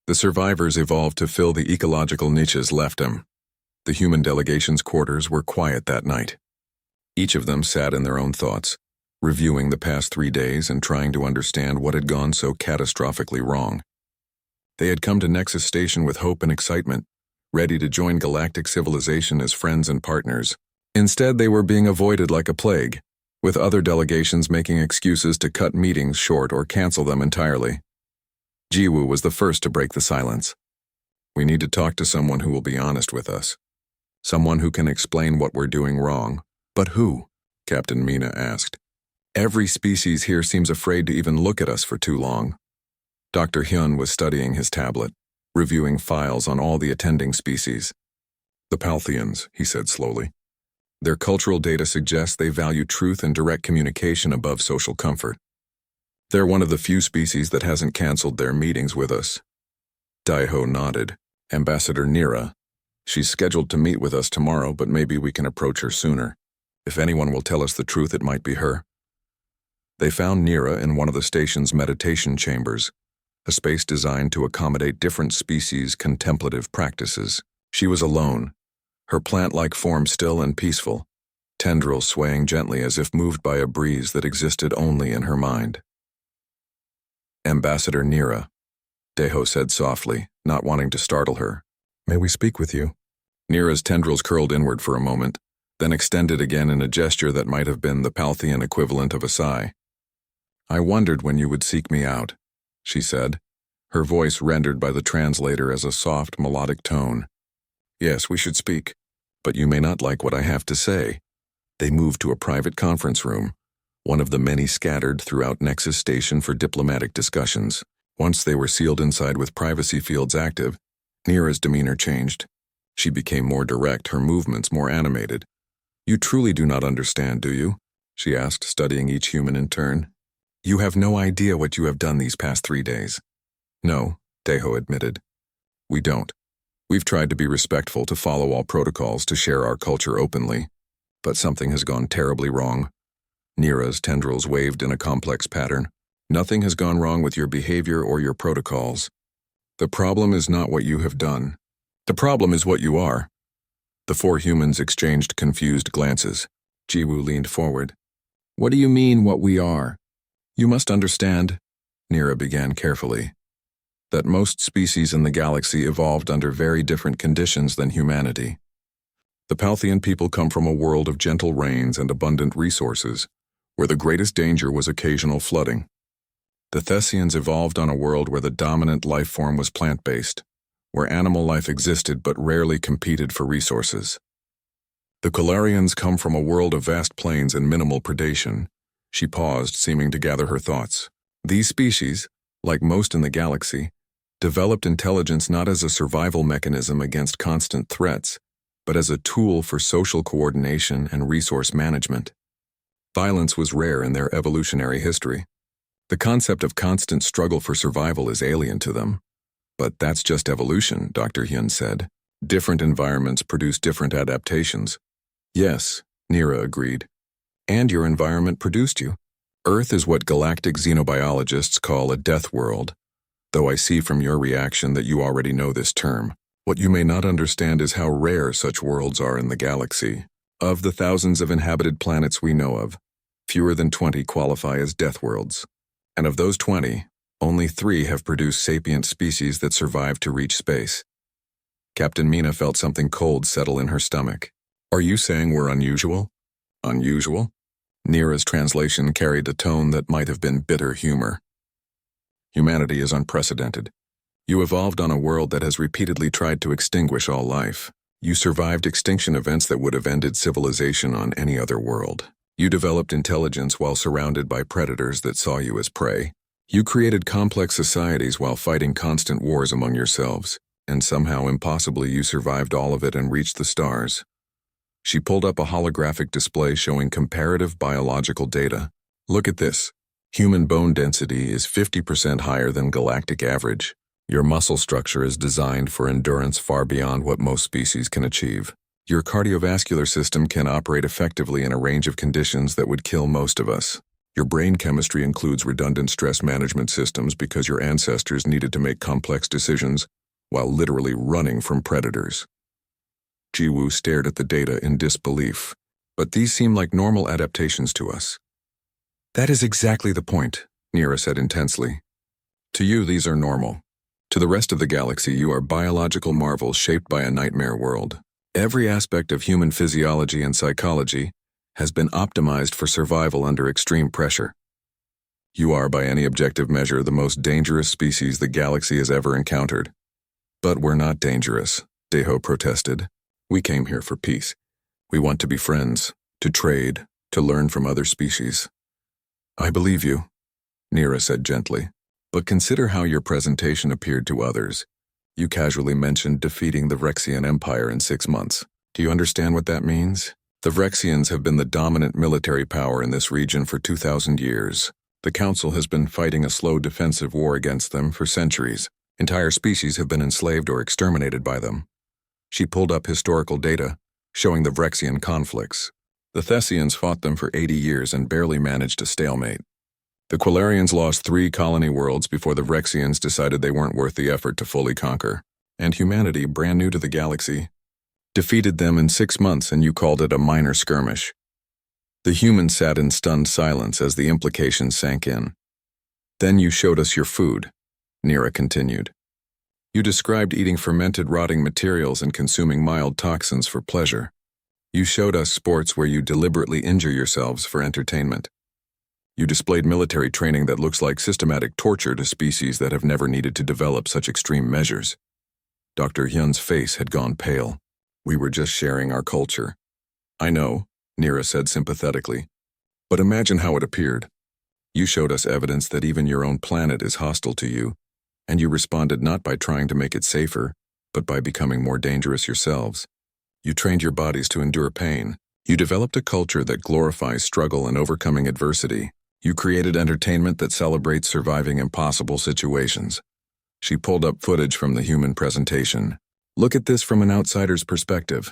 The survivors evolved to fill the ecological niches left them. The human delegation's quarters were quiet that night. Each of them sat in their own thoughts, reviewing the past 3 days and trying to understand what had gone so catastrophically wrong. They had come to Nexus Station with hope and excitement, ready to join galactic civilization as friends and partners. Instead, they were being avoided like a plague, with other delegations making excuses to cut meetings short or cancel them entirely. Jiwoo was the first to break the silence. "We need to talk to someone who will be honest with us. Someone who can explain what we're doing wrong." "But who?" Captain Mina asked. "Every species here seems afraid to even look at us for too long." Dr. Hyun was studying his tablet, reviewing files on all the attending species. "The Palthians," he said slowly. "Their cultural data suggests they value truth and direct communication above social comfort. They're one of the few species that hasn't canceled their meetings with us." Daiho nodded. "Ambassador Nira. She's scheduled to meet with us tomorrow, but maybe we can approach her sooner. If anyone will tell us the truth, it might be her." They found Nira in one of the station's meditation chambers, a space designed to accommodate different species' contemplative practices. She was alone, her plant-like form still and peaceful, tendrils swaying gently as if moved by a breeze that existed only in her mind. "Ambassador Nira," Daiho said softly, not wanting to startle her. "May we speak with you?" Nira's tendrils curled inward for a moment, then extended again in a gesture that might have been the Palthian equivalent of a sigh. "I wondered when you would seek me out," she said, her voice rendered by the translator as a soft, melodic tone. "Yes, we should speak, but you may not like what I have to say." They moved to a private conference room, one of the many scattered throughout Nexus Station for diplomatic discussions. Once they were sealed inside with privacy fields active, Nira's demeanor changed. She became more direct, her movements more animated. "You truly do not understand, do you?" she asked, studying each human in turn. "You have no idea what you have done these past 3 days." "No," Daiho admitted. "We don't. We've tried to be respectful, to follow all protocols, to share our culture openly. But something has gone terribly wrong." Nira's tendrils waved in a complex pattern. "Nothing has gone wrong with your behavior or your protocols. The problem is not what you have done. The problem is what you are." The 4 humans exchanged confused glances. Jiwoo leaned forward. "What do you mean, what we are?" "You must understand," Nira began carefully, "that most species in the galaxy evolved under very different conditions than humanity. The Palthian people come from a world of gentle rains and abundant resources, where the greatest danger was occasional flooding. The Thessians evolved on a world where the dominant life form was plant-based, where animal life existed but rarely competed for resources. The Calarians come from a world of vast plains and minimal predation." She paused, seeming to gather her thoughts. "These species, like most in the galaxy, developed intelligence not as a survival mechanism against constant threats, but as a tool for social coordination and resource management. Violence was rare in their evolutionary history. The concept of constant struggle for survival is alien to them. But that's just evolution," Dr. Hyun said. "Different environments produce different adaptations." "Yes," Nira agreed. "And your environment produced you. Earth is what galactic xenobiologists call a death world, though I see from your reaction that you already know this term. What you may not understand is how rare such worlds are in the galaxy. Of the thousands of inhabited planets we know of, fewer than 20 qualify as death worlds. And of those 20, only 3 have produced sapient species that survive to reach space." Captain Mina felt something cold settle in her stomach. "Are you saying we're unusual?" "Unusual?" Nira's translation carried a tone that might have been bitter humor. "Humanity is unprecedented. You evolved on a world that has repeatedly tried to extinguish all life. You survived extinction events that would have ended civilization on any other world. You developed intelligence while surrounded by predators that saw you as prey. You created complex societies while fighting constant wars among yourselves, and somehow impossibly you survived all of it and reached the stars." She pulled up a holographic display showing comparative biological data. "Look at this. Human bone density is 50% higher than galactic average. Your muscle structure is designed for endurance far beyond what most species can achieve. Your cardiovascular system can operate effectively in a range of conditions that would kill most of us. Your brain chemistry includes redundant stress management systems because your ancestors needed to make complex decisions while literally running from predators. Jiwoo stared at the data in disbelief. But these seem like normal adaptations to us. That is exactly the point, Nira said intensely. To you, these are normal. To the rest of the galaxy, you are biological marvels shaped by a nightmare world. Every aspect of human physiology and psychology has been optimized for survival under extreme pressure. You are, by any objective measure, the most dangerous species the galaxy has ever encountered. But we're not dangerous, Deho protested. We came here for peace. We want to be friends, to trade, to learn from other species. I believe you, Nira said gently. But consider how your presentation appeared to others. You casually mentioned defeating the Vrexian Empire in 6 months. Do you understand what that means? The Vrexians have been the dominant military power in this region for 2,000 years. The Council has been fighting a slow defensive war against them for centuries. Entire species have been enslaved or exterminated by them. She pulled up historical data, showing the Vrexian conflicts. The Thessians fought them for 80 years and barely managed a stalemate. The Quilarians lost 3 colony worlds before the Vrexians decided they weren't worth the effort to fully conquer. And humanity, brand new to the galaxy, defeated them in 6 months, and you called it a minor skirmish. The humans sat in stunned silence as the implications sank in. Then you showed us your food, Nira continued. You described eating fermented rotting materials and consuming mild toxins for pleasure. You showed us sports where you deliberately injure yourselves for entertainment. You displayed military training that looks like systematic torture to species that have never needed to develop such extreme measures. Dr. Hyun's face had gone pale. We were just sharing our culture. I know, Nira said sympathetically. But imagine how it appeared. You showed us evidence that even your own planet is hostile to you, and you responded not by trying to make it safer, but by becoming more dangerous yourselves. You trained your bodies to endure pain. You developed a culture that glorifies struggle and overcoming adversity. You created entertainment that celebrates surviving impossible situations. She pulled up footage from the human presentation. Look at this from an outsider's perspective.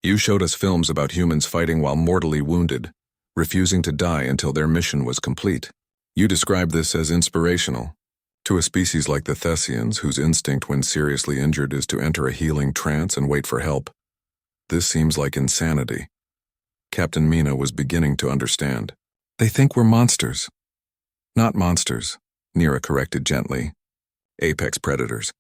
You showed us films about humans fighting while mortally wounded, refusing to die until their mission was complete. You described this as inspirational. To a species like the Thessians, whose instinct when seriously injured is to enter a healing trance and wait for help, this seems like insanity. Captain Mina was beginning to understand. They think we're monsters. Not monsters, Nira corrected gently. Apex predators.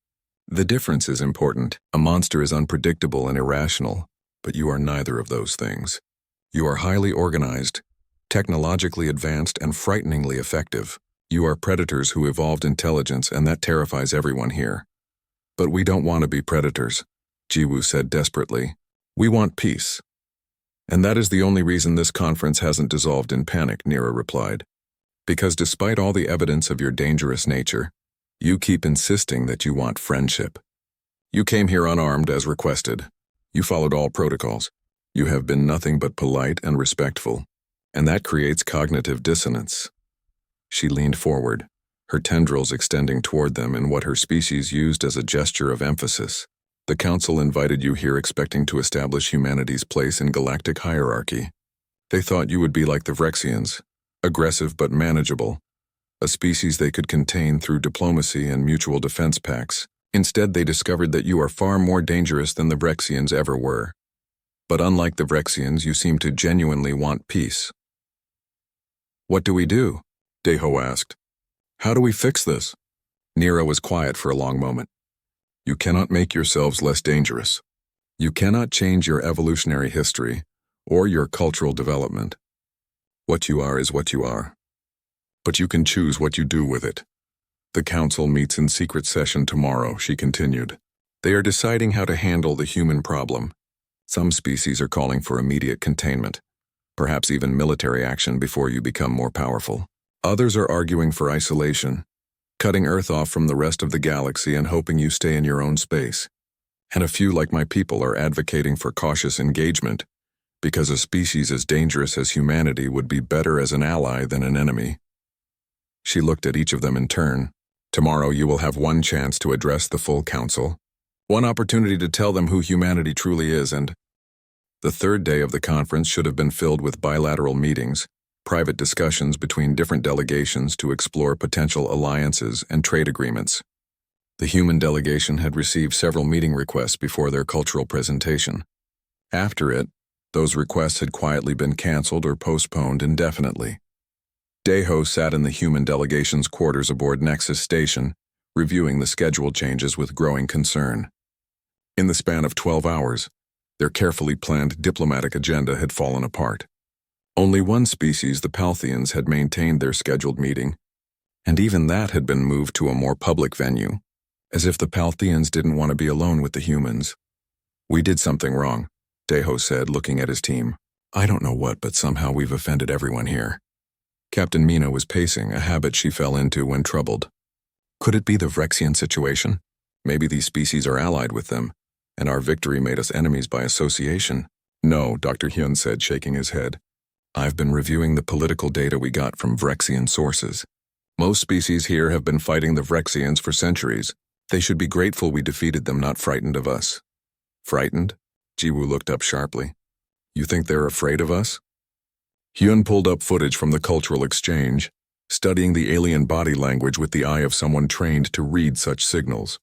The difference is important. A monster is unpredictable and irrational, but you are neither of those things. You are highly organized, technologically advanced, and frighteningly effective. You are predators who evolved intelligence, and that terrifies everyone here. But we don't want to be predators, Jiwoo said desperately. We want peace. And that is the only reason this conference hasn't dissolved in panic, Nira replied. Because despite all the evidence of your dangerous nature, you keep insisting that you want friendship. You came here unarmed as requested. You followed all protocols. You have been nothing but polite and respectful, and that creates cognitive dissonance. She leaned forward, her tendrils extending toward them in what her species used as a gesture of emphasis. The Council invited you here expecting to establish humanity's place in galactic hierarchy. They thought you would be like the Vrexians, aggressive but manageable, a species they could contain through diplomacy and mutual defense pacts. Instead, they discovered that you are far more dangerous than the Vrexians ever were. But unlike the Vrexians, you seem to genuinely want peace. What do we do? Deho asked. How do we fix this? Nira was quiet for a long moment. You cannot make yourselves less dangerous. You cannot change your evolutionary history or your cultural development. What you are is what you are. But you can choose what you do with it. The Council meets in secret session tomorrow, she continued. They are deciding how to handle the human problem. Some species are calling for immediate containment, perhaps even military action before you become more powerful. Others are arguing for isolation, cutting Earth off from the rest of the galaxy and hoping you stay in your own space. And a few, like my people, are advocating for cautious engagement, because a species as dangerous as humanity would be better as an ally than an enemy. She looked at each of them in turn. Tomorrow you will have one chance to address the full Council, one opportunity to tell them who humanity truly is, and the third day of the conference should have been filled with bilateral meetings, private discussions between different delegations to explore potential alliances and trade agreements. The human delegation had received several meeting requests before their cultural presentation. After it, those requests had quietly been canceled or postponed indefinitely. Deho sat in the human delegation's quarters aboard Nexus Station, reviewing the schedule changes with growing concern. In the span of 12 hours, their carefully planned diplomatic agenda had fallen apart. Only one species, the Palthians, had maintained their scheduled meeting, and even that had been moved to a more public venue, as if the Palthians didn't want to be alone with the humans. "We did something wrong," Deho said, looking at his team. "I don't know what, but somehow we've offended everyone here." Captain Mina was pacing, a habit she fell into when troubled. Could it be the Vrexian situation? Maybe these species are allied with them, and our victory made us enemies by association. "No," Dr. Hyun said, shaking his head. "I've been reviewing the political data we got from Vrexian sources. Most species here have been fighting the Vrexians for centuries. They should be grateful we defeated them, not frightened of us." "Frightened?" Jiwoo looked up sharply. "You think they're afraid of us?" Hyun pulled up footage from the cultural exchange, studying the alien body language with the eye of someone trained to read such signals.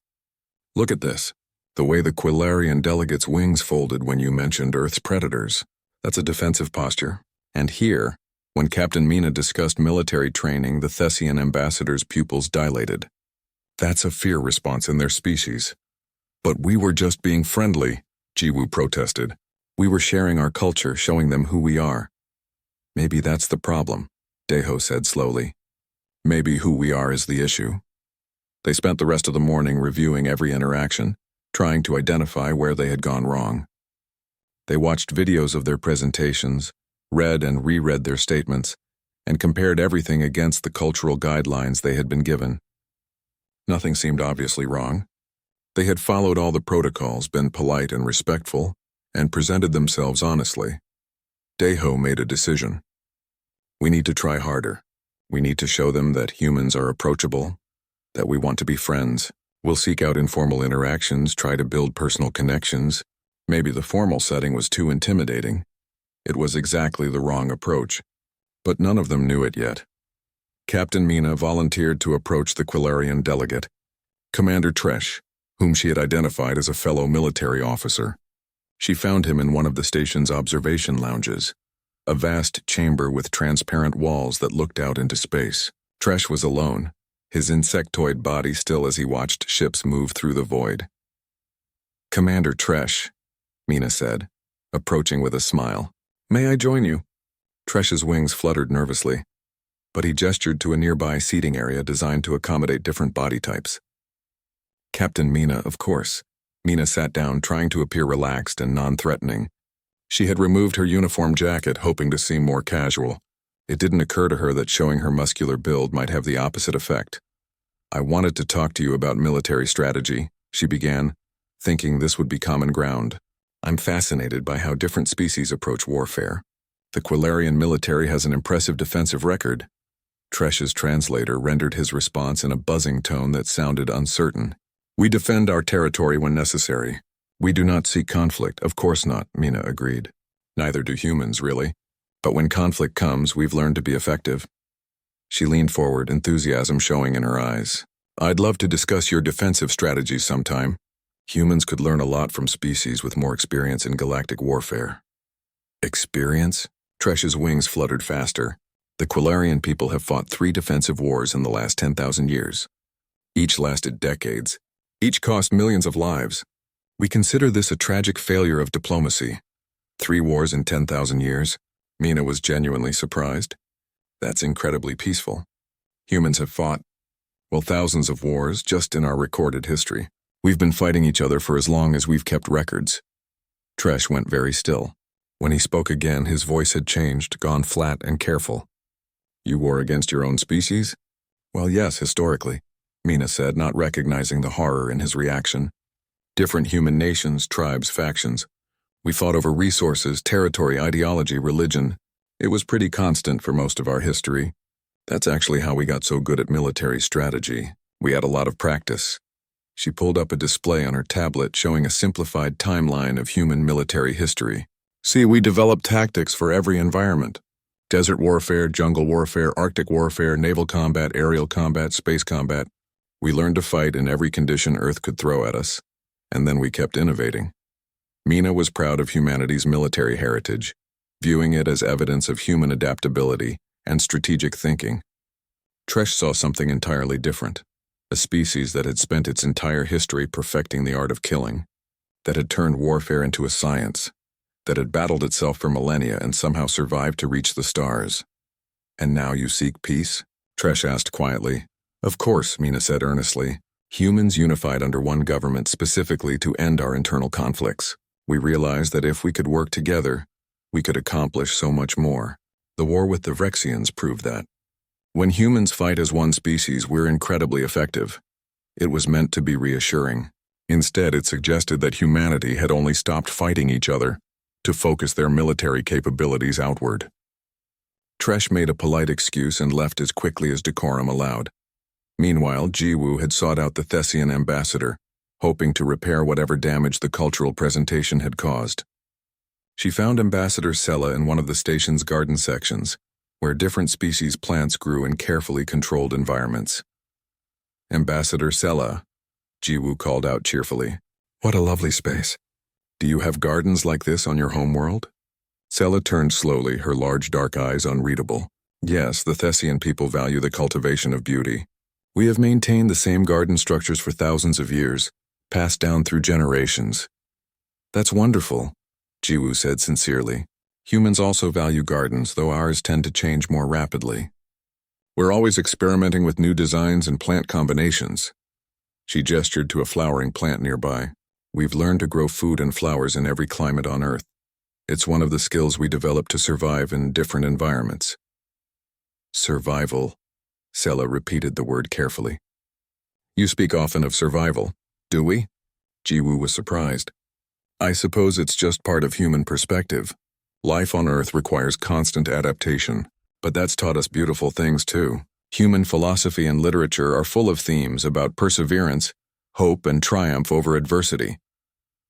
"Look at this. The way the Quilarian delegate's wings folded when you mentioned Earth's predators. That's a defensive posture. And here, when Captain Mina discussed military training, the Thessian ambassador's pupils dilated. That's a fear response in their species." "But we were just being friendly," Jiwoo protested. "We were sharing our culture, showing them who we are." "Maybe that's the problem," Deho said slowly. "Maybe who we are is the issue." They spent the rest of the morning reviewing every interaction, trying to identify where they had gone wrong. They watched videos of their presentations, read and reread their statements, and compared everything against the cultural guidelines they had been given. Nothing seemed obviously wrong. They had followed all the protocols, been polite and respectful, and presented themselves honestly. Deho made a decision. "We need to try harder. We need to show them that humans are approachable, that we want to be friends. We'll seek out informal interactions, try to build personal connections." Maybe the formal setting was too intimidating. It was exactly the wrong approach, but none of them knew it yet. Captain Mina volunteered to approach the Quilarian delegate, Commander Tresh, whom she had identified as a fellow military officer. She found him in one of the station's observation lounges, a vast chamber with transparent walls that looked out into space. Tresh was alone, his insectoid body still as he watched ships move through the void. "Commander Tresh," Mina said, approaching with a smile. "May I join you?" Tresh's wings fluttered nervously, but he gestured to a nearby seating area designed to accommodate different body types. "Captain Mina, of course." Mina sat down, trying to appear relaxed and non-threatening. She had removed her uniform jacket, hoping to seem more casual. It didn't occur to her that showing her muscular build might have the opposite effect. "I wanted to talk to you about military strategy," she began, thinking this would be common ground. "I'm fascinated by how different species approach warfare. The Quilarian military has an impressive defensive record." Tresh's translator rendered his response in a buzzing tone that sounded uncertain. "We defend our territory when necessary. We do not seek conflict." "Of course not," Mina agreed. "Neither do humans, really. But when conflict comes, we've learned to be effective." She leaned forward, enthusiasm showing in her eyes. "I'd love to discuss your defensive strategies sometime. Humans could learn a lot from species with more experience in galactic warfare." "Experience?" Tresh's wings fluttered faster. "The Quilarian people have fought 3 defensive wars in the last 10,000 years. Each lasted decades. Each cost millions of lives. We consider this a tragic failure of diplomacy. 3 wars in 10,000 years? Mina was genuinely surprised. That's incredibly peaceful. Humans have fought, well, thousands of wars just in our recorded history. We've been fighting each other for as long as we've kept records." Tresh went very still. When he spoke again, his voice had changed, gone flat and careful. "You war against your own species?" "Well, yes, historically," Mina said, not recognizing the horror in his reaction. "Different human nations, tribes, factions. We fought over resources, territory, ideology, religion. It was pretty constant for most of our history. That's actually how we got so good at military strategy. We had a lot of practice." She pulled up a display on her tablet showing a simplified timeline of human military history. "See, we developed tactics for every environment. Desert warfare, jungle warfare, Arctic warfare, naval combat, aerial combat, space combat. We learned to fight in every condition Earth could throw at us, and then we kept innovating. Mina was proud of humanity's military heritage, viewing it as evidence of human adaptability and strategic thinking. Tresh saw something entirely different, a species that had spent its entire history perfecting the art of killing, that had turned warfare into a science, that had battled itself for millennia and somehow survived to reach the stars. And now you seek peace? Tresh asked quietly. Of course, Mina said earnestly. Humans unified under one government specifically to end our internal conflicts. We realized that if we could work together, we could accomplish so much more. The war with the Vrexians proved that. When humans fight as one species, we're incredibly effective. It was meant to be reassuring. Instead, it suggested that humanity had only stopped fighting each other to focus their military capabilities outward. Tresh made a polite excuse and left as quickly as decorum allowed. Meanwhile, Jiwoo had sought out the Thessian ambassador, hoping to repair whatever damage the cultural presentation had caused. She found Ambassador Sella in one of the station's garden sections, where different species plants grew in carefully controlled environments. Ambassador Sella, Jiwoo called out cheerfully. What a lovely space. Do you have gardens like this on your homeworld? Sella turned slowly, her large dark eyes unreadable. Yes, the Thessian people value the cultivation of beauty. We have maintained the same garden structures for thousands of years, passed down through generations. That's wonderful, Jiwoo said sincerely. Humans also value gardens, though ours tend to change more rapidly. We're always experimenting with new designs and plant combinations. She gestured to a flowering plant nearby. We've learned to grow food and flowers in every climate on Earth. It's one of the skills we develop to survive in different environments. Survival. Sella repeated the word carefully. You speak often of survival, do we? Jiwoo was surprised. I suppose it's just part of human perspective. Life on Earth requires constant adaptation, but that's taught us beautiful things too. Human philosophy and literature are full of themes about perseverance, hope, and triumph over adversity.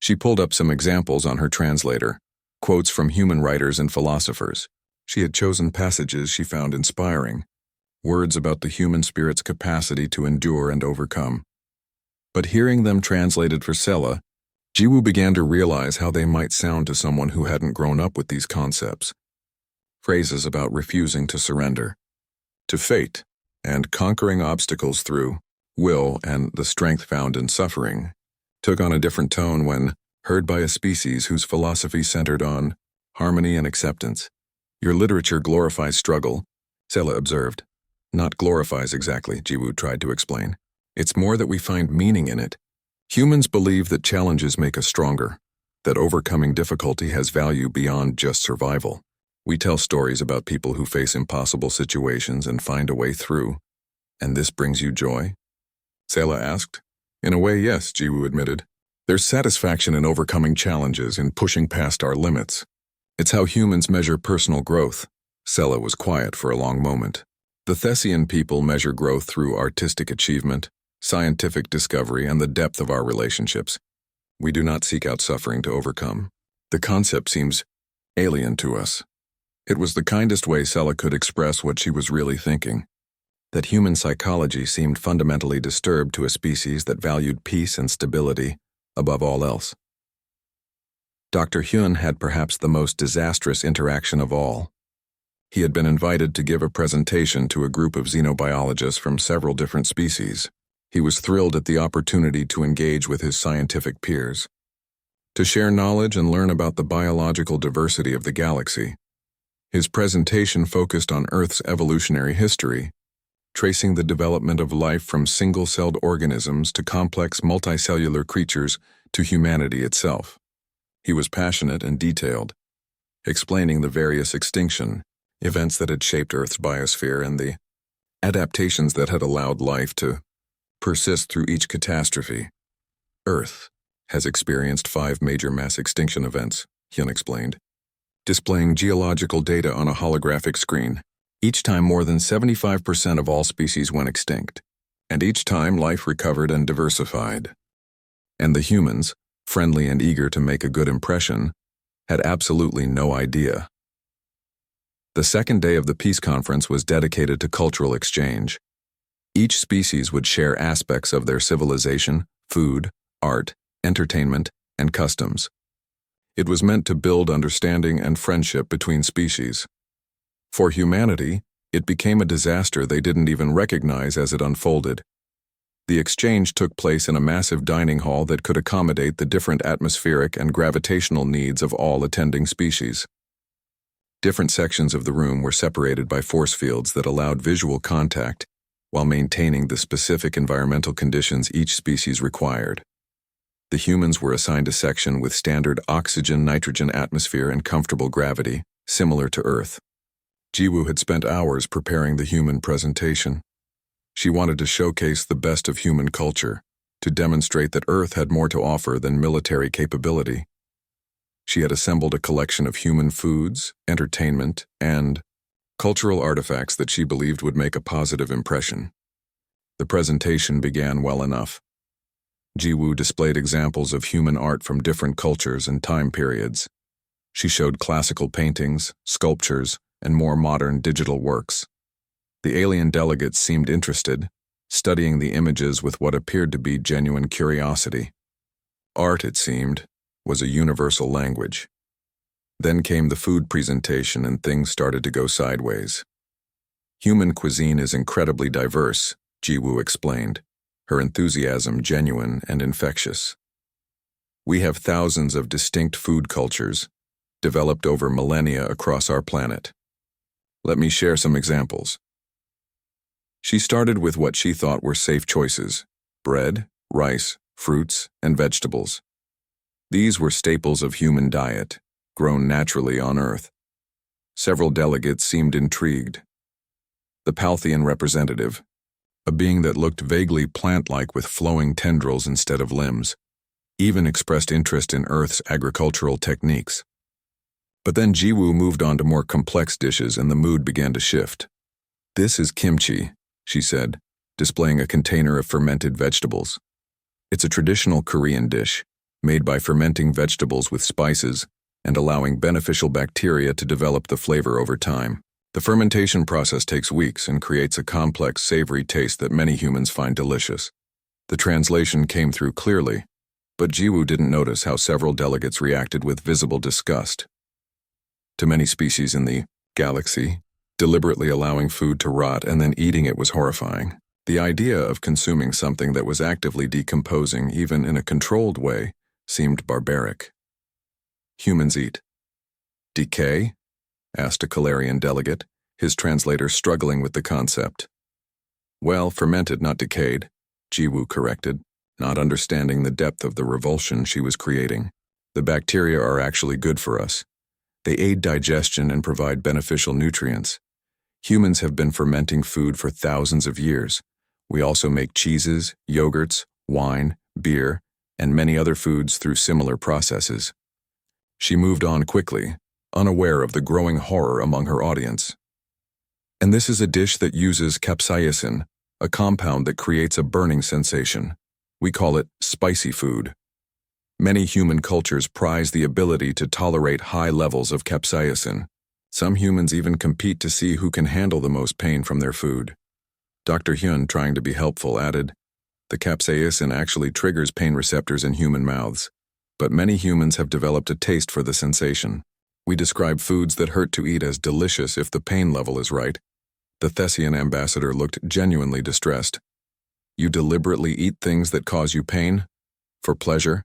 She pulled up some examples on her translator, quotes from human writers and philosophers. She had chosen passages she found inspiring, words about the human spirit's capacity to endure and overcome. But hearing them translated for Sella, Jiwoo began to realize how they might sound to someone who hadn't grown up with these concepts. Phrases about refusing to surrender, to fate, and conquering obstacles through will and the strength found in suffering took on a different tone when heard by a species whose philosophy centered on harmony and acceptance. Your literature glorifies struggle, Sella observed. Not glorifies exactly, Jiwoo tried to explain. It's more that we find meaning in it. Humans believe that challenges make us stronger, that overcoming difficulty has value beyond just survival. We tell stories about people who face impossible situations and find a way through. And this brings you joy? Sela asked. In a way, yes, Jiwoo admitted. There's satisfaction in overcoming challenges, in pushing past our limits. It's how humans measure personal growth. Sela was quiet for a long moment. The Thessian people measure growth through artistic achievement, scientific discovery, and the depth of our relationships. We do not seek out suffering to overcome. The concept seems alien to us. It was the kindest way Sela could express what she was really thinking. That human psychology seemed fundamentally disturbed to a species that valued peace and stability above all else. Dr. Hyun had perhaps the most disastrous interaction of all. He had been invited to give a presentation to a group of xenobiologists from several different species. He was thrilled at the opportunity to engage with his scientific peers, to share knowledge and learn about the biological diversity of the galaxy. His presentation focused on Earth's evolutionary history, tracing the development of life from single-celled organisms to complex multicellular creatures to humanity itself. He was passionate and detailed, explaining the various extinction events that had shaped Earth's biosphere and the adaptations that had allowed life to persist through each catastrophe. Earth has experienced 5 major mass extinction events, Hyun explained, displaying geological data on a holographic screen. Each time more than 75% of all species went extinct, and each time life recovered and diversified. And the humans, friendly and eager to make a good impression, had absolutely no idea. The second day of the peace conference was dedicated to cultural exchange. Each species would share aspects of their civilization, food, art, entertainment, and customs. It was meant to build understanding and friendship between species. For humanity, it became a disaster they didn't even recognize as it unfolded. The exchange took place in a massive dining hall that could accommodate the different atmospheric and gravitational needs of all attending species. Different sections of the room were separated by force fields that allowed visual contact while maintaining the specific environmental conditions each species required. The humans were assigned a section with standard oxygen-nitrogen atmosphere and comfortable gravity, similar to Earth. Jiwoo had spent hours preparing the human presentation. She wanted to showcase the best of human culture, to demonstrate that Earth had more to offer than military capability. She had assembled a collection of human foods, entertainment, and cultural artifacts that she believed would make a positive impression. The presentation began well enough. Jiwoo displayed examples of human art from different cultures and time periods. She showed classical paintings, sculptures, and more modern digital works. The alien delegates seemed interested, studying the images with what appeared to be genuine curiosity. Art, it seemed, was a universal language. Then came the food presentation and things started to go sideways. Human cuisine is incredibly diverse, Jiwoo explained, her enthusiasm genuine and infectious. We have thousands of distinct food cultures, developed over millennia across our planet. Let me share some examples. She started with what she thought were safe choices: bread, rice, fruits, and vegetables. These were staples of human diet, grown naturally on Earth. Several delegates seemed intrigued. The Palthean representative, a being that looked vaguely plant-like with flowing tendrils instead of limbs, even expressed interest in Earth's agricultural techniques. But then Jiwoo moved on to more complex dishes and the mood began to shift. "This is kimchi," she said, displaying a container of fermented vegetables. It's a traditional Korean dish, made by fermenting vegetables with spices and allowing beneficial bacteria to develop the flavor over time. The fermentation process takes weeks and creates a complex, savory taste that many humans find delicious. The translation came through clearly, but Jiwoo didn't notice how several delegates reacted with visible disgust. To many species in the galaxy, deliberately allowing food to rot and then eating it was horrifying. The idea of consuming something that was actively decomposing, even in a controlled way, seemed barbaric. Humans eat. Decay? Asked a Calarian delegate, his translator struggling with the concept. Well, fermented, not decayed, Jiwoo corrected, not understanding the depth of the revulsion she was creating. The bacteria are actually good for us. They aid digestion and provide beneficial nutrients. Humans have been fermenting food for thousands of years. We also make cheeses, yogurts, wine, beer, and many other foods through similar processes. She moved on quickly, unaware of the growing horror among her audience. And this is a dish that uses capsaicin, a compound that creates a burning sensation. We call it spicy food. Many human cultures prize the ability to tolerate high levels of capsaicin. Some humans even compete to see who can handle the most pain from their food. Dr. Hyun, trying to be helpful, added, "The capsaicin actually triggers pain receptors in human mouths, but many humans have developed a taste for the sensation. We describe foods that hurt to eat as delicious if the pain level is right." The Thessian ambassador looked genuinely distressed. "You deliberately eat things that cause you pain? For pleasure?"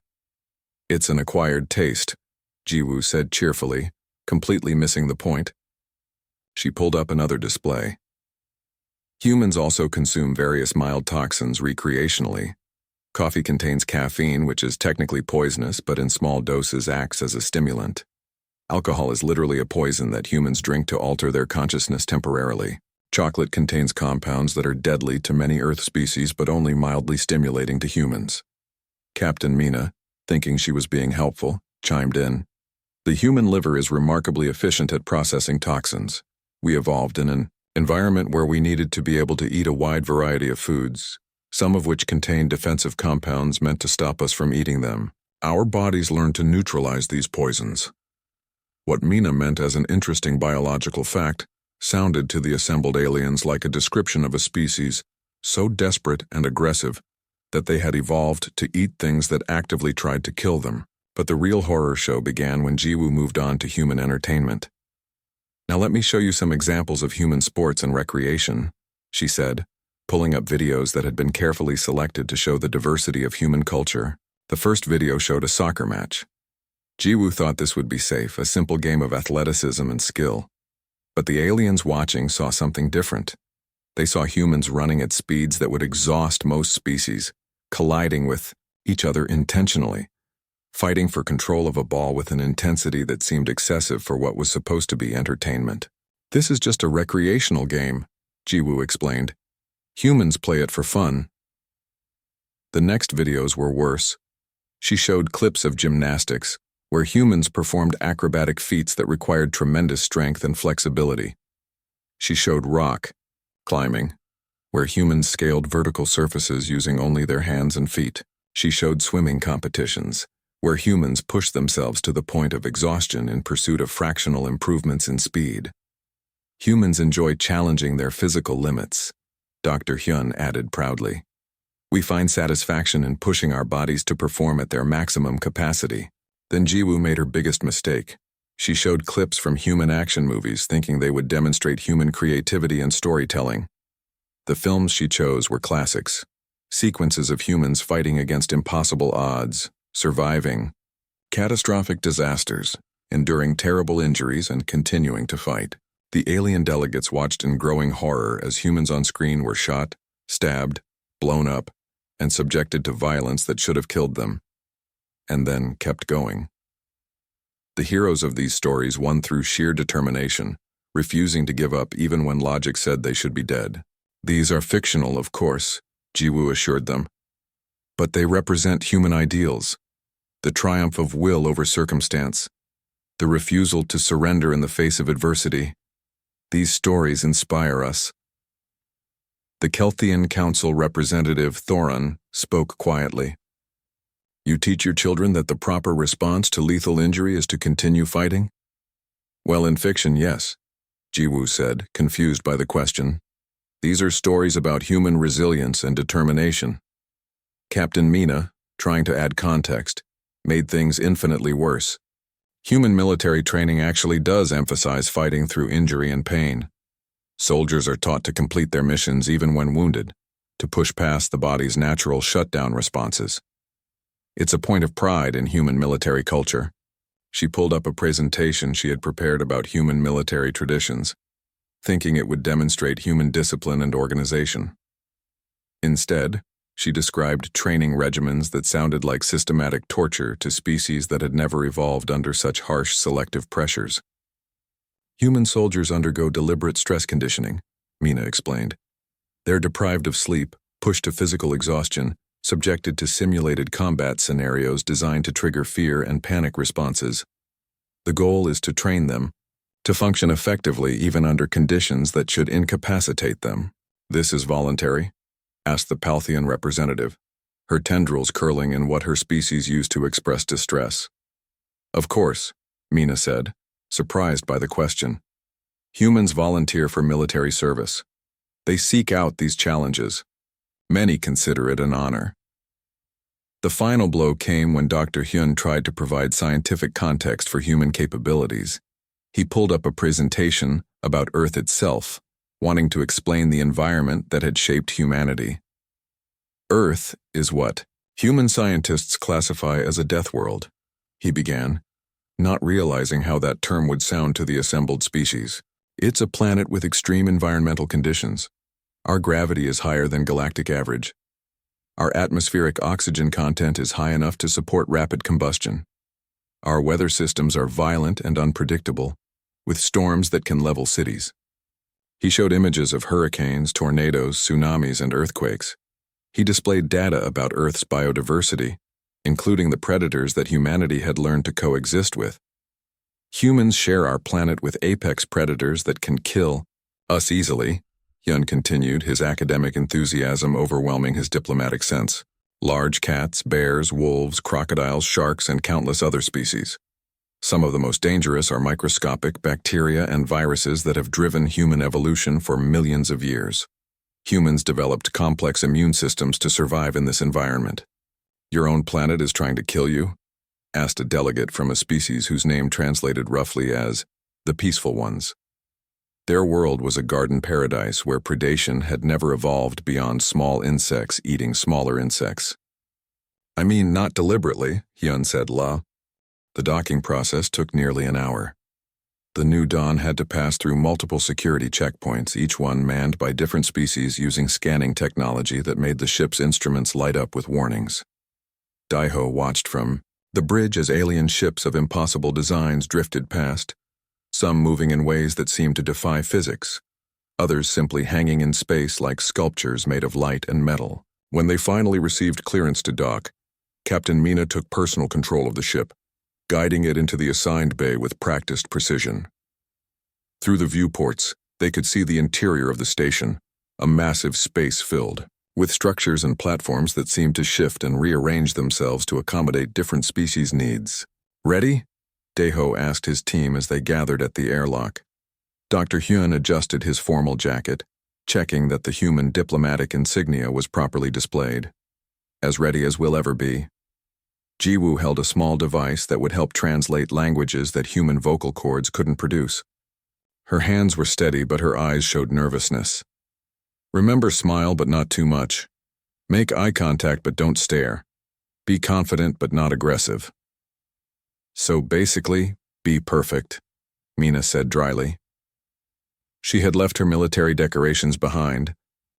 "It's an acquired taste," Jiwoo said cheerfully, completely missing the point. She pulled up another display. Humans also consume various mild toxins recreationally. Coffee contains caffeine, which is technically poisonous, but in small doses acts as a stimulant. Alcohol is literally a poison that humans drink to alter their consciousness temporarily. Chocolate contains compounds that are deadly to many Earth species, but only mildly stimulating to humans. Captain Mina, thinking she was being helpful, chimed in. "The human liver is remarkably efficient at processing toxins. We evolved in an environment where we needed to be able to eat a wide variety of foods, some of which contain defensive compounds meant to stop us from eating them. Our bodies learn to neutralize these poisons." What Mina meant as an interesting biological fact sounded to the assembled aliens like a description of a species so desperate and aggressive that they had evolved to eat things that actively tried to kill them. But the real horror show began when Jiwoo moved on to human entertainment. "Now let me show you some examples of human sports and recreation," she said, pulling up videos that had been carefully selected to show the diversity of human culture. The first video showed a soccer match. Jiwoo thought this would be safe, a simple game of athleticism and skill. But the aliens watching saw something different. They saw humans running at speeds that would exhaust most species, colliding with each other intentionally, fighting for control of a ball with an intensity that seemed excessive for what was supposed to be entertainment. "This is just a recreational game," Jiwoo explained. "Humans play it for fun." The next videos were worse. She showed clips of gymnastics, where humans performed acrobatic feats that required tremendous strength and flexibility. She showed rock climbing, where humans scaled vertical surfaces using only their hands and feet. She showed swimming competitions, where humans pushed themselves to the point of exhaustion in pursuit of fractional improvements in speed. "Humans enjoy challenging their physical limits," Dr. Hyun added proudly. "We find satisfaction in pushing our bodies to perform at their maximum capacity." Then Jiwoo made her biggest mistake. She showed clips from human action movies, thinking they would demonstrate human creativity and storytelling. The films she chose were classics, sequences of humans fighting against impossible odds, surviving catastrophic disasters, enduring terrible injuries, and continuing to fight. The alien delegates watched in growing horror as humans on screen were shot, stabbed, blown up, and subjected to violence that should have killed them, and then kept going. The heroes of these stories won through sheer determination, refusing to give up even when logic said they should be dead. "These are fictional, of course," Jiwoo assured them, "but they represent human ideals, the triumph of will over circumstance, the refusal to surrender in the face of adversity. These stories inspire us." The Kelthian Council representative Thoron spoke quietly. "You teach your children that the proper response to lethal injury is to continue fighting?" "Well, in fiction, yes," Jiwoo said, confused by the question. "These are stories about human resilience and determination." Captain Mina, trying to add context, made things infinitely worse. "Human military training actually does emphasize fighting through injury and pain. Soldiers are taught to complete their missions even when wounded, to push past the body's natural shutdown responses. It's a point of pride in human military culture." She pulled up a presentation she had prepared about human military traditions, thinking it would demonstrate human discipline and organization. Instead, she described training regimens that sounded like systematic torture to species that had never evolved under such harsh selective pressures. "Human soldiers undergo deliberate stress conditioning," Mina explained. "They're deprived of sleep, pushed to physical exhaustion, subjected to simulated combat scenarios designed to trigger fear and panic responses. The goal is to train them to function effectively even under conditions that should incapacitate them." "This is voluntary?" asked the Palthian representative, her tendrils curling in what her species used to express distress. "Of course," Mina said, surprised by the question. "Humans volunteer for military service. They seek out these challenges. Many consider it an honor." The final blow came when Dr. Hyun tried to provide scientific context for human capabilities. He pulled up a presentation about Earth itself, wanting to explain the environment that had shaped humanity. "Earth is what human scientists classify as a death world," he began, not realizing how that term would sound to the assembled species. "It's a planet with extreme environmental conditions. Our gravity is higher than galactic average. Our atmospheric oxygen content is high enough to support rapid combustion. Our weather systems are violent and unpredictable, with storms that can level cities." He showed images of hurricanes, tornadoes, tsunamis, and earthquakes. He displayed data about Earth's biodiversity, including the predators that humanity had learned to coexist with. "Humans share our planet with apex predators that can kill us easily," Hyun continued, his academic enthusiasm overwhelming his diplomatic sense. "Large cats, bears, wolves, crocodiles, sharks, and countless other species. Some of the most dangerous are microscopic bacteria and viruses that have driven human evolution for millions of years. Humans developed complex immune systems to survive in this environment. Your own planet is trying to kill you? Asked a delegate from a species whose name translated roughly as the peaceful ones. Their world was a garden paradise where predation had never evolved beyond small insects eating smaller insects. I mean, not deliberately, Hyun said. The docking process took nearly an hour. The new Dawn had to pass through multiple security checkpoints, each one manned by different species using scanning technology that made the ship's instruments light up with warnings. Daiho watched from the bridge as alien ships of impossible designs drifted past, some moving in ways that seemed to defy physics, others simply hanging in space like sculptures made of light and metal. When they finally received clearance to dock, Captain Mina took personal control of the ship, guiding it into the assigned bay with practiced precision. Through the viewports, they could see the interior of the station, a massive space filled with structures and platforms that seemed to shift and rearrange themselves to accommodate different species' needs. Ready? Daiho asked his team as they gathered at the airlock. Dr. Hyun adjusted his formal jacket, checking that the human diplomatic insignia was properly displayed. As ready as we'll ever be. Jiwoo held a small device that would help translate languages that human vocal cords couldn't produce. Her hands were steady, but her eyes showed nervousness. Remember, smile, but not too much. Make eye contact, but don't stare. Be confident, but not aggressive. So basically, be perfect, Mina said dryly. She had left her military decorations behind,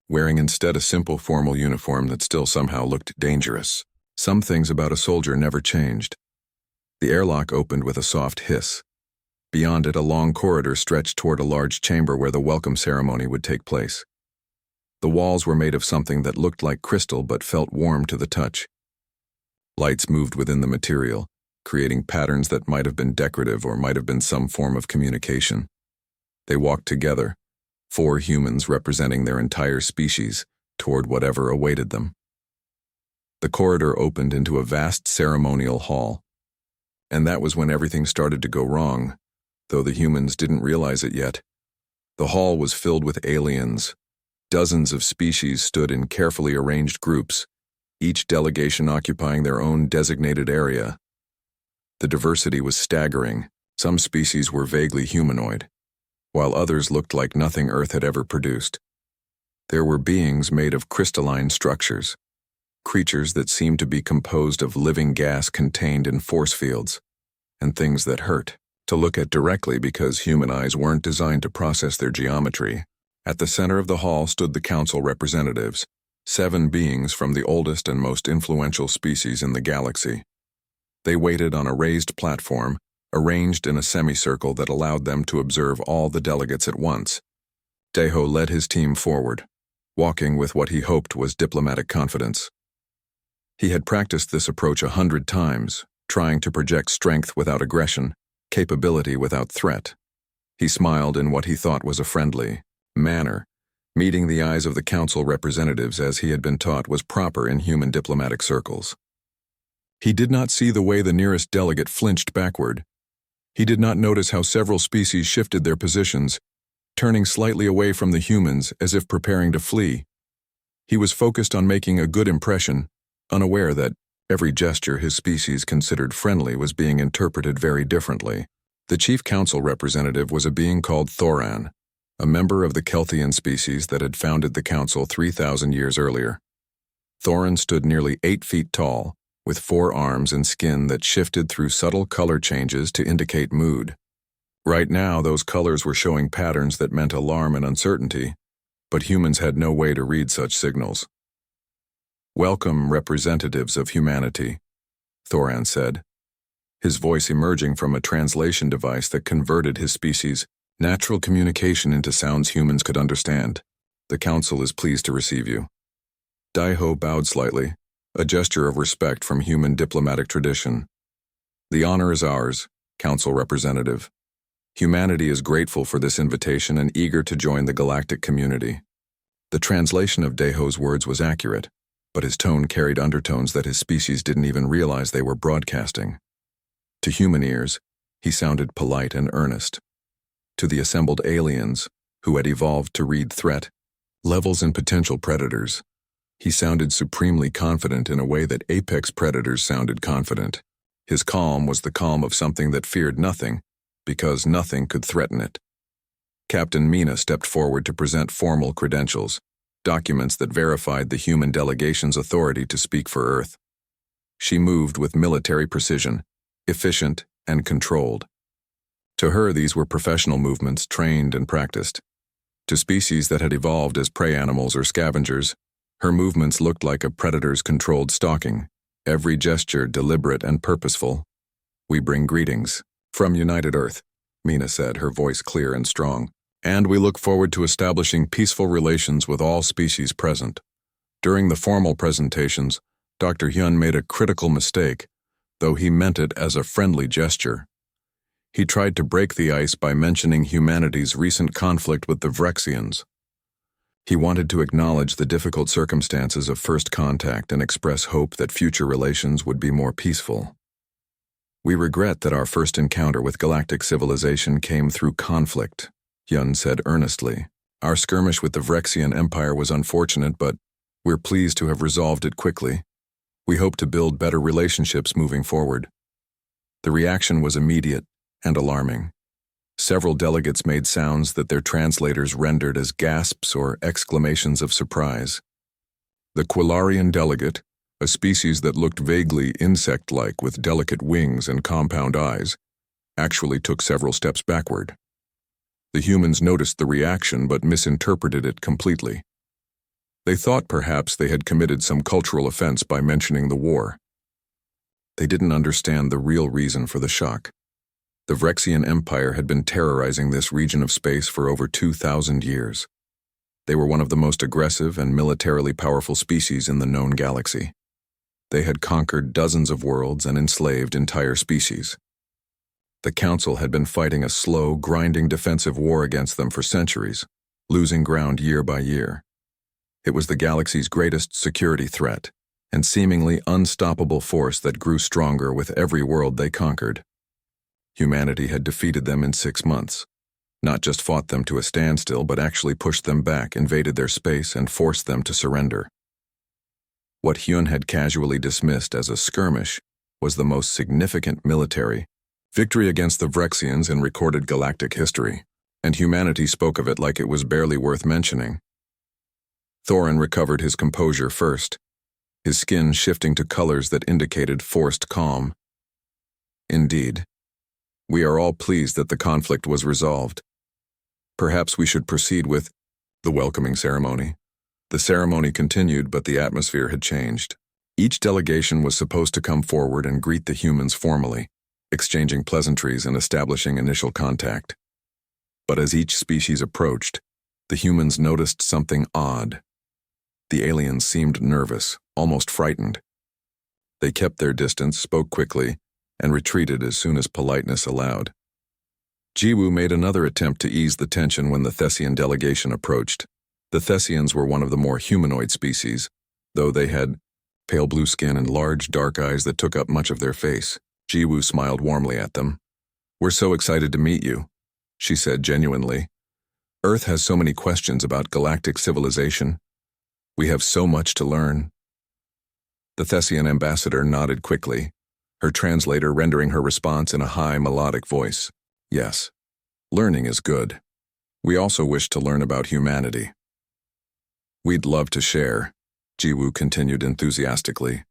wearing instead a simple formal uniform that still somehow looked dangerous. Some things about a soldier never changed. The airlock opened with a soft hiss. Beyond it, a long corridor stretched toward a large chamber where the welcome ceremony would take place. The walls were made of something that looked like crystal but felt warm to the touch. Lights moved within the material, creating patterns that might have been decorative or might have been some form of communication. They walked together, 4 humans representing their entire species, toward whatever awaited them. The corridor opened into a vast ceremonial hall. And that was when everything started to go wrong, though the humans didn't realize it yet. The hall was filled with aliens. Dozens of species stood in carefully arranged groups, each delegation occupying their own designated area. The diversity was staggering. Some species were vaguely humanoid, while others looked like nothing Earth had ever produced. There were beings made of crystalline structures, creatures that seemed to be composed of living gas contained in force fields, and things that hurt to look at directly because human eyes weren't designed to process their geometry. At the center of the hall stood the council representatives, 7 beings from the oldest and most influential species in the galaxy. They waited on a raised platform, arranged in a semicircle that allowed them to observe all the delegates at once. Daiho led his team forward, walking with what he hoped was diplomatic confidence. He had practiced this approach 100 times, trying to project strength without aggression, capability without threat. He smiled in what he thought was a friendly manner, meeting the eyes of the council representatives as he had been taught was proper in human diplomatic circles. He did not see the way the nearest delegate flinched backward. He did not notice how several species shifted their positions, turning slightly away from the humans as if preparing to flee. He was focused on making a good impression, unaware that every gesture his species considered friendly was being interpreted very differently. The chief council representative was a being called Thoran, a member of the Kelthian species that had founded the council 3,000 years earlier. Thoran stood nearly 8 feet tall, with 4 arms and skin that shifted through subtle color changes to indicate mood. Right now, those colors were showing patterns that meant alarm and uncertainty, but humans had no way to read such signals. "Welcome, representatives of humanity," Thoran said, his voice emerging from a translation device that converted his species' natural communication into sounds humans could understand. "The council is pleased to receive you." Daiho bowed slightly, a gesture of respect from human diplomatic tradition. "The honor is ours, council representative. Humanity is grateful for this invitation and eager to join the galactic community." The translation of Daiho's words was accurate, but his tone carried undertones that his species didn't even realize they were broadcasting. To human ears, He sounded polite and earnest. To the assembled aliens, who had evolved to read threat, levels and potential predators, he sounded supremely confident in a way that apex predators sounded confident. His calm was the calm of something that feared nothing, because nothing could threaten it. Captain Mina stepped forward to present formal credentials, documents that verified the human delegation's authority to speak for Earth. She moved with military precision, efficient and controlled. To her, these were professional movements, trained and practiced. To species that had evolved as prey animals or scavengers, her movements looked like a predator's controlled stalking, every gesture deliberate and purposeful. "We bring greetings from United Earth," Mina said, her voice clear and strong, "and we look forward to establishing peaceful relations with all species present." During the formal presentations, Dr. Hyun made a critical mistake, though he meant it as a friendly gesture. He tried to break the ice by mentioning humanity's recent conflict with the Vrexians. He wanted to acknowledge the difficult circumstances of first contact and express hope that future relations would be more peaceful. "We regret that our first encounter with galactic civilization came through conflict," Hyun said earnestly. "Our skirmish with the Vrexian Empire was unfortunate, but we're pleased to have resolved it quickly. We hope to build better relationships moving forward." The reaction was immediate and alarming. Several delegates made sounds that their translators rendered as gasps or exclamations of surprise. The Quillarian delegate, a species that looked vaguely insect-like with delicate wings and compound eyes, actually took several steps backward. The humans noticed the reaction but misinterpreted it completely. They thought perhaps they had committed some cultural offense by mentioning the war. They didn't understand the real reason for the shock. The Vrexian Empire had been terrorizing this region of space for over 2,000 years. They were one of the most aggressive and militarily powerful species in the known galaxy. They had conquered dozens of worlds and enslaved entire species. The Council had been fighting a slow, grinding defensive war against them for centuries, losing ground year by year. It was the galaxy's greatest security threat, and seemingly unstoppable force that grew stronger with every world they conquered. Humanity had defeated them in 6 months, not just fought them to a standstill, but actually pushed them back, invaded their space, and forced them to surrender. What Hyun had casually dismissed as a skirmish was the most significant military victory against the Vrexians in recorded galactic history, and humanity spoke of it like it was barely worth mentioning. Thorin recovered his composure first, his skin shifting to colors that indicated forced calm. "Indeed. We are all pleased that the conflict was resolved. Perhaps we should proceed with the welcoming ceremony." The ceremony continued, but the atmosphere had changed. Each delegation was supposed to come forward and greet the humans formally, exchanging pleasantries and establishing initial contact. But as each species approached, the humans noticed something odd. The aliens seemed nervous, almost frightened. They kept their distance, spoke quickly, and retreated as soon as politeness allowed. Jiwoo made another attempt to ease the tension when the Thessian delegation approached. The Thessians were one of the more humanoid species, though they had pale blue skin and large, dark eyes that took up much of their face. Jiwoo smiled warmly at them. "We're so excited to meet you," she said genuinely. "Earth has so many questions about galactic civilization. We have so much to learn." The Thessian ambassador nodded quickly, her translator rendering her response in a high, melodic voice. "Yes, learning is good. We also wish to learn about humanity." "We'd love to share," Jiwoo continued enthusiastically.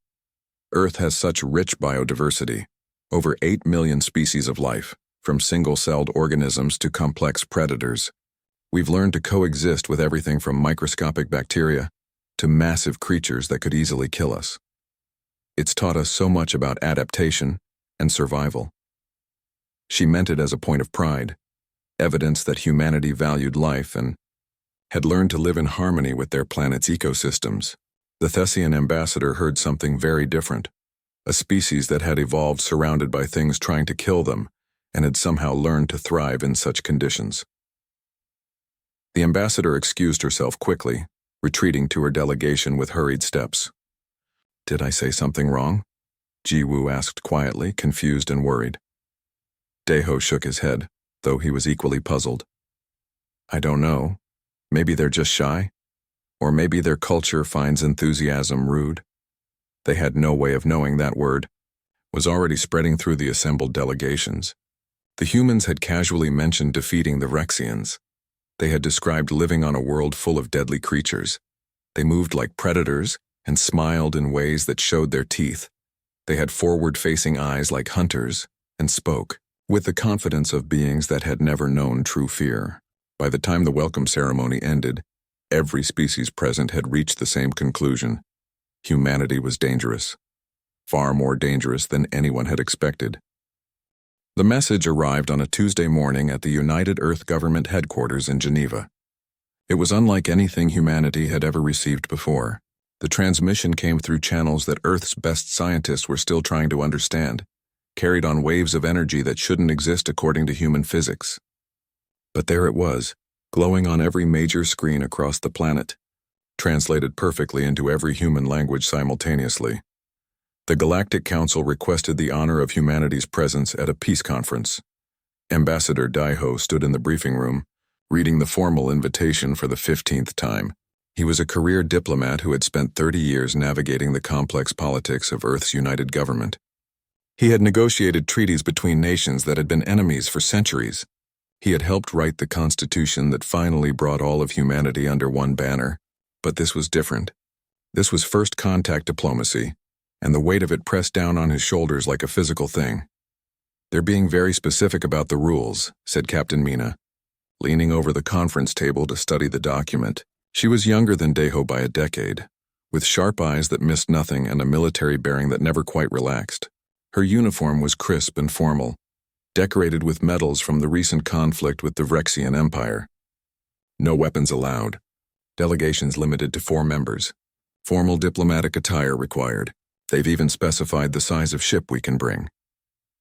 "Earth has such rich biodiversity, over 8 million species of life, from single-celled organisms to complex predators. We've learned to coexist with everything from microscopic bacteria to massive creatures that could easily kill us. It's taught us so much about adaptation and survival." She meant it as a point of pride, evidence that humanity valued life and had learned to live in harmony with their planet's ecosystems. The Thessian ambassador heard something very different, a species that had evolved surrounded by things trying to kill them and had somehow learned to thrive in such conditions. The ambassador excused herself quickly, retreating to her delegation with hurried steps. "Did I say something wrong?" Jiwoo asked quietly, confused and worried. Deho shook his head, though he was equally puzzled. I don't know. Maybe they're just shy? Or maybe their culture finds enthusiasm rude? They had no way of knowing that word was already spreading through the assembled delegations. The humans had casually mentioned defeating the Rexians. They had described living on a world full of deadly creatures. They moved like predators and smiled in ways that showed their teeth. They had forward-facing eyes like hunters and spoke with the confidence of beings that had never known true fear. By the time the welcome ceremony ended, every species present had reached the same conclusion. Humanity was dangerous. Far more dangerous than anyone had expected. The message arrived on a Tuesday morning at the United Earth Government headquarters in Geneva. It was unlike anything humanity had ever received before. The transmission came through channels that Earth's best scientists were still trying to understand, carried on waves of energy that shouldn't exist according to human physics. But there it was, glowing on every major screen across the planet, translated perfectly into every human language simultaneously. The Galactic Council requested the honor of humanity's presence at a peace conference. Ambassador Daiho stood in the briefing room, reading the formal invitation for the 15th time. He was a career diplomat who had spent 30 years navigating the complex politics of Earth's united government. He had negotiated treaties between nations that had been enemies for centuries. He had helped write the constitution that finally brought all of humanity under one banner. But this was different. This was first contact diplomacy, and the weight of it pressed down on his shoulders like a physical thing. They're being very specific about the rules, said Captain Mina, leaning over the conference table to study the document. She was younger than Deho by a decade, with sharp eyes that missed nothing and a military bearing that never quite relaxed. Her uniform was crisp and formal, decorated with medals from the recent conflict with the Vrexian Empire. No weapons allowed. Delegations limited to 4 members. Formal diplomatic attire required. They've even specified the size of ship we can bring.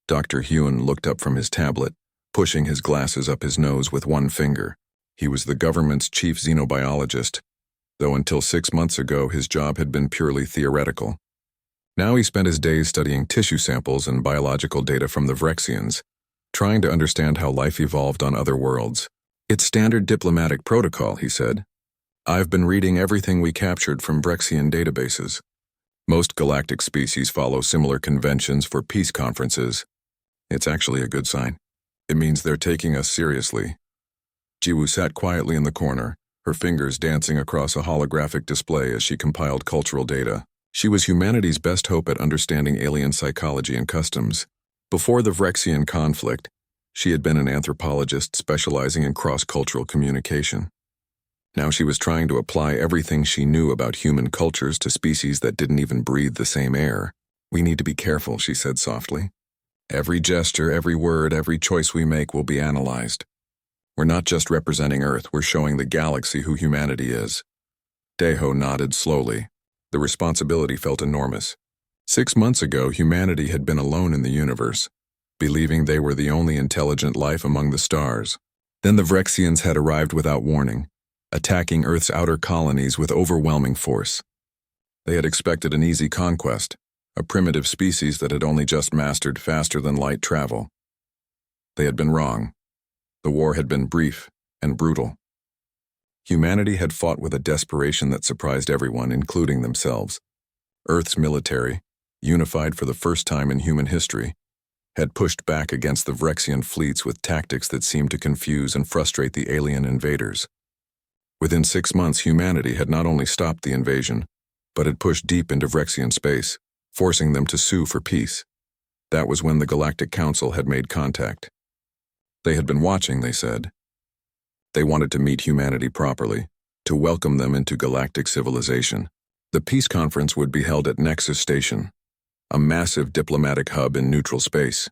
Dr. Hewen looked up from his tablet, pushing his glasses up his nose with one finger. He was the government's chief xenobiologist, though until 6 months ago his job had been purely theoretical. Now he spent his days studying tissue samples and biological data from the Vrexians, trying to understand how life evolved on other worlds. It's standard diplomatic protocol, he said. I've been reading everything we captured from Vrexian databases. Most galactic species follow similar conventions for peace conferences. It's actually a good sign. It means they're taking us seriously. Jiwoo sat quietly in the corner, her fingers dancing across a holographic display as she compiled cultural data. She was humanity's best hope at understanding alien psychology and customs. Before the Vrexian conflict, she had been an anthropologist specializing in cross-cultural communication. Now she was trying to apply everything she knew about human cultures to species that didn't even breathe the same air. We need to be careful, she said softly. Every gesture, every word, every choice we make will be analyzed. We're not just representing Earth, we're showing the galaxy who humanity is. Deho nodded slowly. The responsibility felt enormous. 6 months ago, humanity had been alone in the universe, believing they were the only intelligent life among the stars. Then the Vrexians had arrived without warning, attacking Earth's outer colonies with overwhelming force. They had expected an easy conquest, a primitive species that had only just mastered faster-than-light travel. They had been wrong. The war had been brief and brutal. Humanity had fought with a desperation that surprised everyone, including themselves. Earth's military, unified for the first time in human history, had pushed back against the Vrexian fleets with tactics that seemed to confuse and frustrate the alien invaders. Within 6 months, humanity had not only stopped the invasion, but had pushed deep into Vrexian space, forcing them to sue for peace. That was when the Galactic Council had made contact. They had been watching, they said. They wanted to meet humanity properly, to welcome them into galactic civilization. The peace conference would be held at Nexus Station, a massive diplomatic hub in neutral space.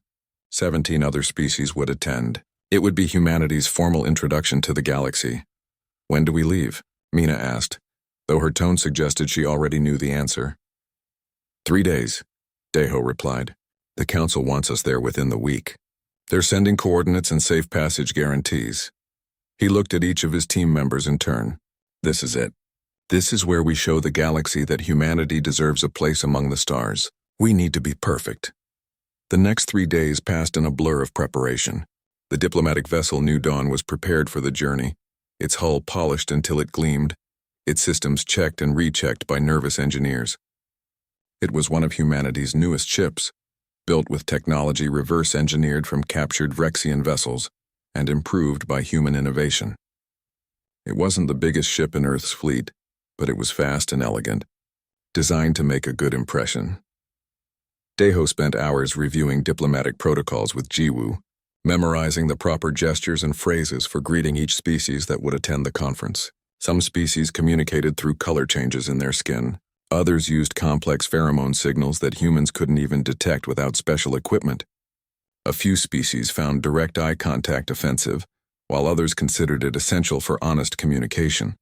17 other species would attend. It would be humanity's formal introduction to the galaxy. When do we leave? Mina asked, though her tone suggested she already knew the answer. 3 days, Deho replied. The council wants us there within the week. They're sending coordinates and safe passage guarantees. He looked at each of his team members in turn. This is it. This is where we show the galaxy that humanity deserves a place among the stars. We need to be perfect. The next 3 days passed in a blur of preparation. The diplomatic vessel New Dawn was prepared for the journey, its hull polished until it gleamed, its systems checked and rechecked by nervous engineers. It was one of humanity's newest ships, built with technology reverse-engineered from captured Vrexian vessels and improved by human innovation. It wasn't the biggest ship in Earth's fleet, but it was fast and elegant, designed to make a good impression. Deho spent hours reviewing diplomatic protocols with Jiwoo, memorizing the proper gestures and phrases for greeting each species that would attend the conference. Some species communicated through color changes in their skin. Others used complex pheromone signals that humans couldn't even detect without special equipment. A few species found direct eye contact offensive, while others considered it essential for honest communication.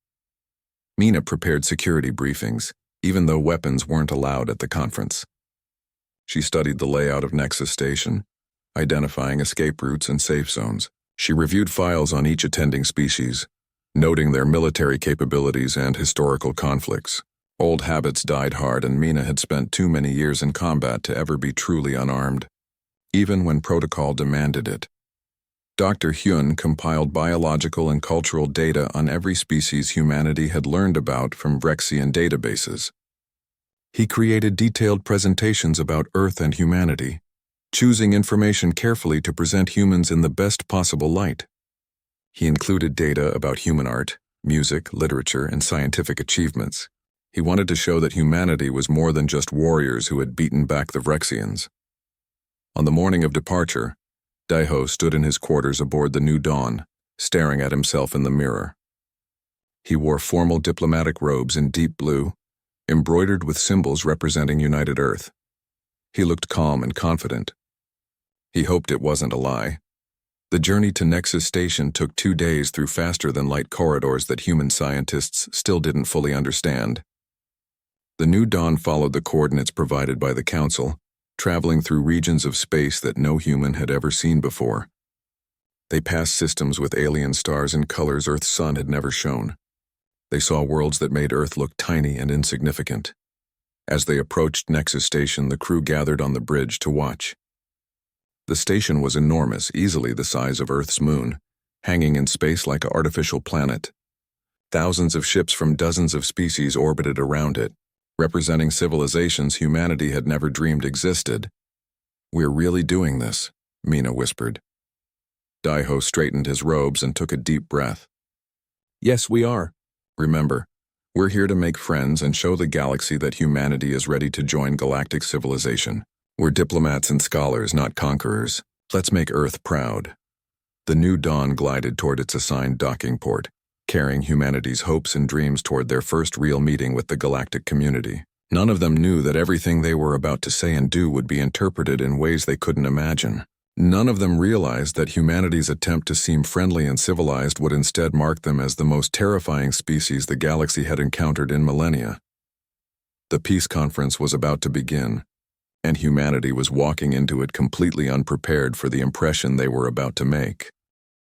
Mina prepared security briefings, even though weapons weren't allowed at the conference. She studied the layout of Nexus Station, identifying escape routes and safe zones. She reviewed files on each attending species, noting their military capabilities and historical conflicts. Old habits died hard, and Mina had spent too many years in combat to ever be truly unarmed, even when protocol demanded it. Dr. Hyun compiled biological and cultural data on every species humanity had learned about from Vrexian databases. He created detailed presentations about Earth and humanity, choosing information carefully to present humans in the best possible light. He included data about human art, music, literature, and scientific achievements. He wanted to show that humanity was more than just warriors who had beaten back the Vrexians. On the morning of departure, Deho stood in his quarters aboard the New Dawn, staring at himself in the mirror. He wore formal diplomatic robes in deep blue, embroidered with symbols representing United Earth. He looked calm and confident. He hoped it wasn't a lie. The journey to Nexus Station took 2 days through faster-than-light corridors that human scientists still didn't fully understand. The New Dawn followed the coordinates provided by the Council, traveling through regions of space that no human had ever seen before. They passed systems with alien stars in colors Earth's sun had never shown. They saw worlds that made Earth look tiny and insignificant. As they approached Nexus Station, the crew gathered on the bridge to watch. The station was enormous, easily the size of Earth's moon, hanging in space like an artificial planet. Thousands of ships from dozens of species orbited around it, representing civilizations humanity had never dreamed existed. "We're really doing this," Mina whispered. Deho straightened his robes and took a deep breath. "Yes, we are. Remember, we're here to make friends and show the galaxy that humanity is ready to join galactic civilization. We're diplomats and scholars, not conquerors. Let's make Earth proud." The New Dawn glided toward its assigned docking port, carrying humanity's hopes and dreams toward their first real meeting with the galactic community. None of them knew that everything they were about to say and do would be interpreted in ways they couldn't imagine. None of them realized that humanity's attempt to seem friendly and civilized would instead mark them as the most terrifying species the galaxy had encountered in millennia. The peace conference was about to begin, and humanity was walking into it completely unprepared for the impression they were about to make.